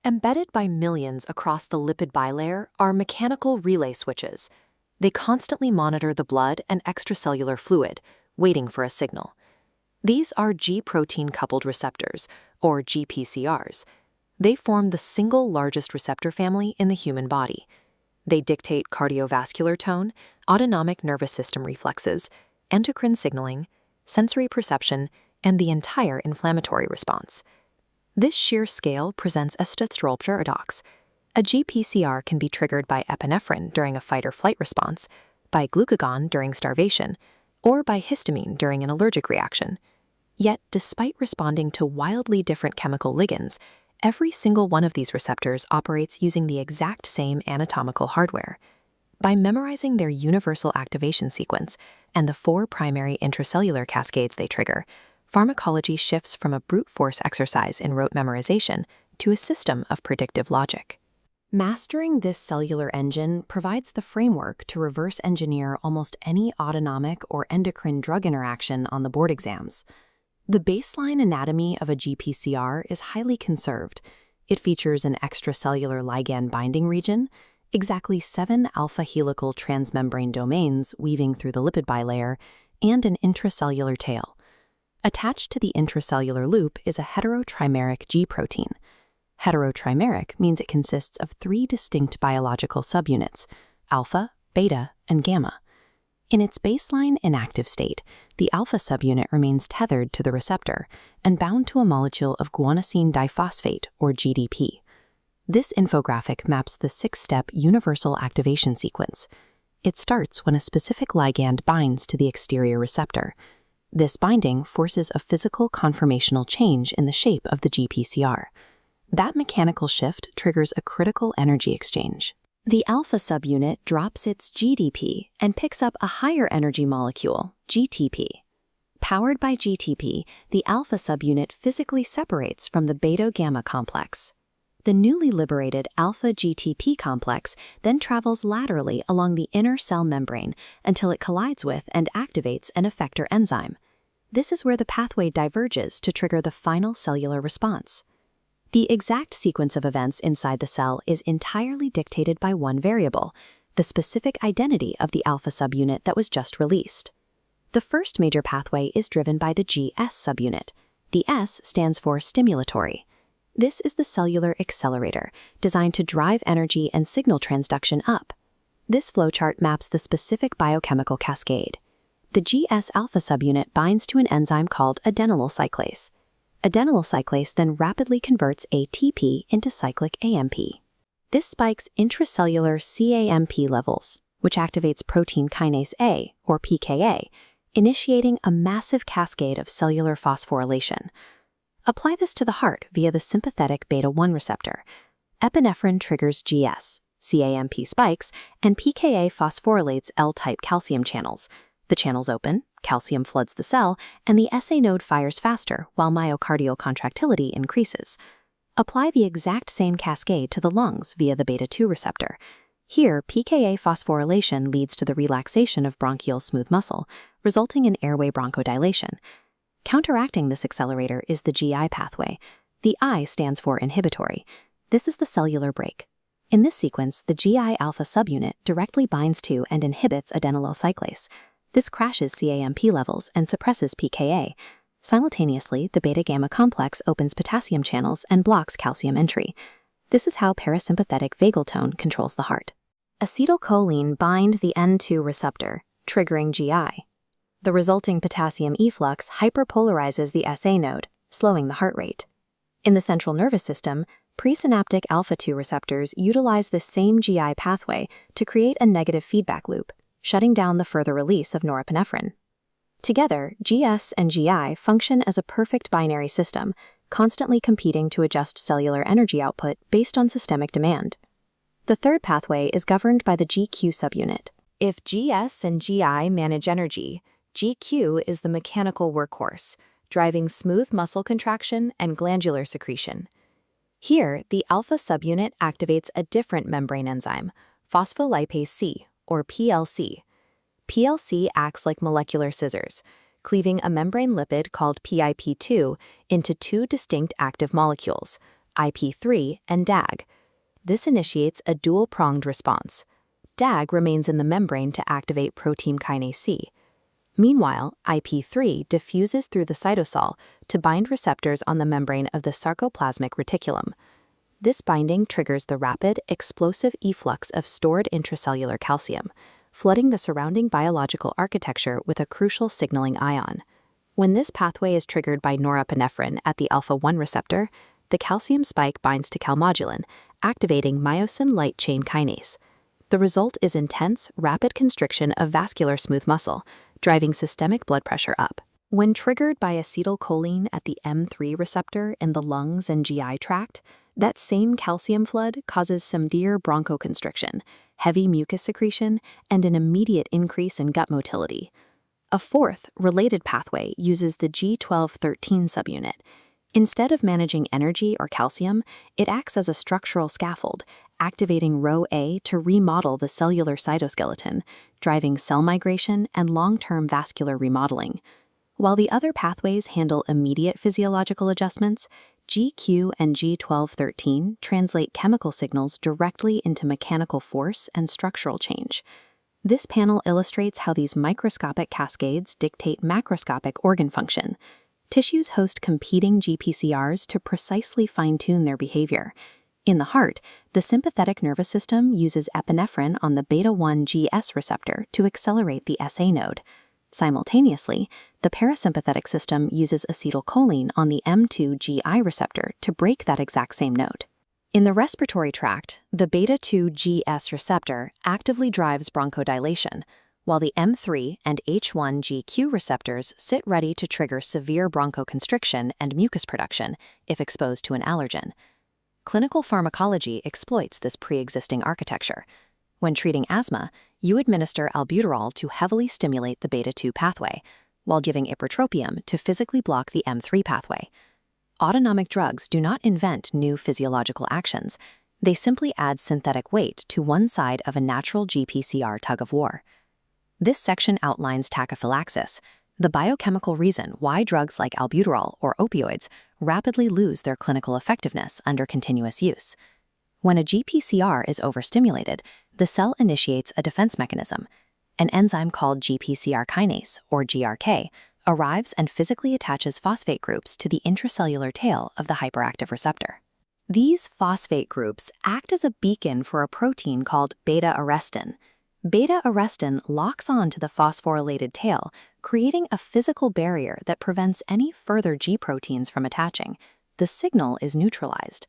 Embedded by millions across the lipid bilayer are mechanical relay switches. They constantly monitor the blood and extracellular fluid, waiting for a signal. These are G-protein-coupled receptors, or GPCRs. They form the single largest receptor family in the human body. They dictate cardiovascular tone, autonomic nervous system reflexes, endocrine signaling, sensory perception, and the entire inflammatory response. This sheer scale presents a existential paradox. A GPCR can be triggered by epinephrine during a fight-or-flight response, by glucagon during starvation, or by histamine during an allergic reaction. Yet, despite responding to wildly different chemical ligands, every single one of these receptors operates using the exact same anatomical hardware. By memorizing their universal activation sequence and the 4 primary intracellular cascades they trigger, pharmacology shifts from a brute force exercise in rote memorization to a system of predictive logic. Mastering this cellular engine provides the framework to reverse engineer almost any autonomic or endocrine drug interaction on the board exams. The baseline anatomy of a GPCR is highly conserved. It features an extracellular ligand binding region, exactly 7 alpha helical transmembrane domains weaving through the lipid bilayer, and an intracellular tail. Attached to the intracellular loop is a heterotrimeric G protein. Heterotrimeric means it consists of 3 distinct biological subunits, alpha, beta, and gamma. In its baseline inactive state, the alpha subunit remains tethered to the receptor and bound to a molecule of guanosine diphosphate, or GDP. This infographic maps the 6-step universal activation sequence. It starts when a specific ligand binds to the exterior receptor. This binding forces a physical conformational change in the shape of the GPCR. That mechanical shift triggers a critical energy exchange. The alpha subunit drops its GDP and picks up a higher energy molecule, GTP. Powered by GTP, the alpha subunit physically separates from the beta-gamma complex. The newly liberated alpha-GTP complex then travels laterally along the inner cell membrane until it collides with and activates an effector enzyme. This is where the pathway diverges to trigger the final cellular response. The exact sequence of events inside the cell is entirely dictated by one variable, the specific identity of the alpha subunit that was just released. The first major pathway is driven by the GS subunit. The S stands for stimulatory. This is the cellular accelerator, designed to drive energy and signal transduction up. This flowchart maps the specific biochemical cascade. The GS alpha subunit binds to an enzyme called adenylyl cyclase. Adenylyl cyclase then rapidly converts ATP into cyclic AMP. This spikes intracellular CAMP levels, which activates protein kinase A, or PKA, initiating a massive cascade of cellular phosphorylation. Apply this to the heart via the sympathetic beta-1 receptor. Epinephrine triggers GS, CAMP spikes, and PKA phosphorylates L-type calcium channels. The channels open, calcium floods the cell, and the SA node fires faster while myocardial contractility increases. Apply the exact same cascade to the lungs via the beta-2 receptor. Here, PKA phosphorylation leads to the relaxation of bronchial smooth muscle, resulting in airway bronchodilation. Counteracting this accelerator is the GI pathway. The I stands for inhibitory. This is the cellular brake. In this sequence, the GI alpha subunit directly binds to and inhibits adenylyl cyclase. This crashes CAMP levels and suppresses PKA. Simultaneously, the beta-gamma complex opens potassium channels and blocks calcium entry. This is how parasympathetic vagal tone controls the heart. Acetylcholine bind the N2 receptor, triggering GI. The resulting potassium efflux hyperpolarizes the SA node, slowing the heart rate. In the central nervous system, presynaptic alpha-2 receptors utilize this same GI pathway to create a negative feedback loop, shutting down the further release of norepinephrine. Together, GS and GI function as a perfect binary system, constantly competing to adjust cellular energy output based on systemic demand. The third pathway is governed by the GQ subunit. If GS and GI manage energy, GQ is the mechanical workhorse, driving smooth muscle contraction and glandular secretion. Here, the alpha subunit activates a different membrane enzyme, phospholipase C, or PLC. PLC acts like molecular scissors, cleaving a membrane lipid called PIP2 into 2 distinct active molecules, IP3, and DAG. This initiates a dual-pronged response. DAG remains in the membrane to activate protein kinase C. Meanwhile, IP3 diffuses through the cytosol to bind receptors on the membrane of the sarcoplasmic reticulum. This binding triggers the rapid, explosive efflux of stored intracellular calcium, flooding the surrounding biological architecture with a crucial signaling ion. When this pathway is triggered by norepinephrine at the alpha-1 receptor, the calcium spike binds to calmodulin, activating myosin light chain kinase. The result is intense, rapid constriction of vascular smooth muscle, driving systemic blood pressure up. When triggered by acetylcholine at the M3 receptor in the lungs and GI tract, that same calcium flood causes severe bronchoconstriction, heavy mucus secretion, and an immediate increase in gut motility. A fourth, related pathway uses the G12-13 subunit. Instead of managing energy or calcium, it acts as a structural scaffold, activating Rho A to remodel the cellular cytoskeleton, driving cell migration and long-term vascular remodeling. While the other pathways handle immediate physiological adjustments, GQ and G12-13 translate chemical signals directly into mechanical force and structural change. This panel illustrates how these microscopic cascades dictate macroscopic organ function. Tissues host competing GPCRs to precisely fine-tune their behavior. In the heart, the sympathetic nervous system uses epinephrine on the beta-1 GS receptor to accelerate the SA node. Simultaneously, the parasympathetic system uses acetylcholine on the M2 GI receptor to break that exact same node. In the respiratory tract, the beta-2 GS receptor actively drives bronchodilation, while the M3 and H1 GQ receptors sit ready to trigger severe bronchoconstriction and mucus production if exposed to an allergen. Clinical pharmacology exploits this pre-existing architecture. When treating asthma, you administer albuterol to heavily stimulate the beta-2 pathway, while giving ipratropium to physically block the M3 pathway. Autonomic drugs do not invent new physiological actions. They simply add synthetic weight to one side of a natural GPCR tug-of-war. This section outlines tachyphylaxis, the biochemical reason why drugs like albuterol or opioids rapidly lose their clinical effectiveness under continuous use. When a GPCR is overstimulated, the cell initiates a defense mechanism. An enzyme called GPCR kinase, or GRK, arrives and physically attaches phosphate groups to the intracellular tail of the hyperactive receptor. These phosphate groups act as a beacon for a protein called beta-arrestin. Beta-arrestin locks onto the phosphorylated tail, creating a physical barrier that prevents any further G proteins from attaching. The signal is neutralized.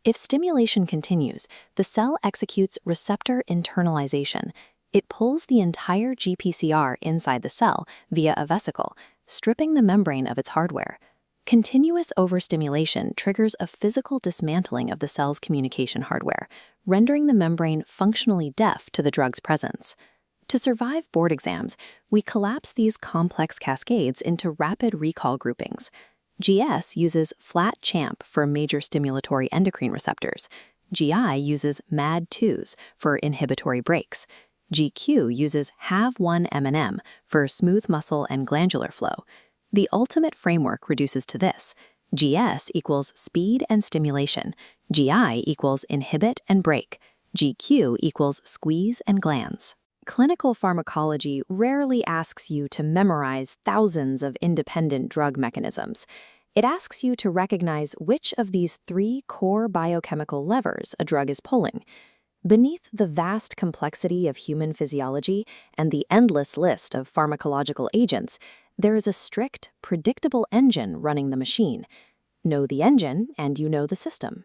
If stimulation continues, the cell executes receptor internalization. It pulls the entire GPCR inside the cell via a vesicle, stripping the membrane of its hardware. Continuous overstimulation triggers a physical dismantling of the cell's communication hardware, rendering the membrane functionally deaf to the drug's presence. To survive board exams, we collapse these complex cascades into rapid recall groupings. GS uses flat CHAMP for major stimulatory endocrine receptors. GI uses MAD2s for inhibitory brakes. GQ uses HAV1-MNM for smooth muscle and glandular flow. The ultimate framework reduces to this: GS equals speed and stimulation, GI equals inhibit and brake, GQ equals squeeze and glands. Clinical pharmacology rarely asks you to memorize thousands of independent drug mechanisms. It asks you to recognize which of these three core biochemical levers a drug is pulling. Beneath the vast complexity of human physiology and the endless list of pharmacological agents, there is a strict, predictable engine running the machine. Know the engine, and you know the system.